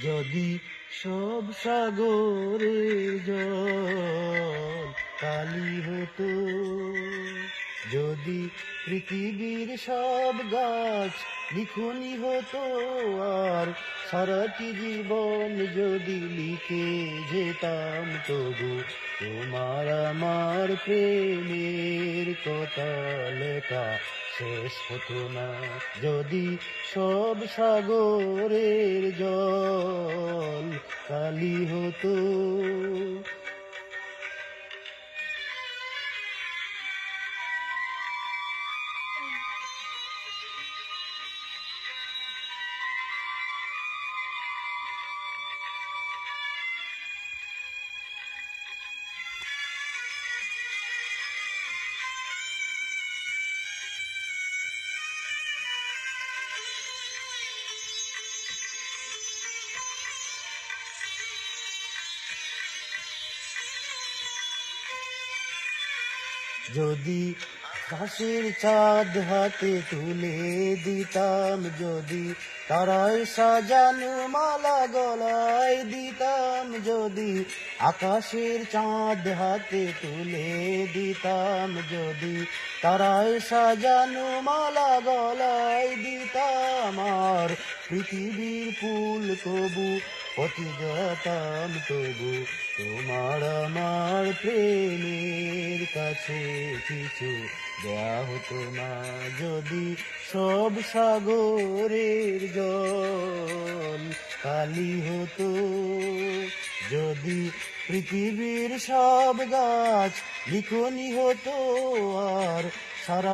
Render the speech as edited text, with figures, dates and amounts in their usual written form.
যদি সব সাগরের জল কালি হতো, যদি পৃথিবীর সব গাছ লিখনি হতো, আর সারাটি জীবন যদি লিখে যেতাম, তবু তোমার আমার প্রেমের কথা লেখা শেষ হতো না। যদি সব সাগরের জল কালি হতো। যদি আকাশের চাঁদ হাতে তুলে দিতাম, যদি তারায় সাজানো মালা গলায় দিতাম, যদি আকাশের চাঁদ হাতে তুলে দিতাম, যদি তারায় সাজানো মালা গলায় দিতাম, আর পৃথিবীর ফুল তবু পথে যেতাম, তবু তোমার আমার প্রেমের কাছে কিছু দেয়া হতো না। যদি সব সাগরের জল কালি হতো, যদি পৃথিবীর সব গাছ লিখনি হতো, আর সারা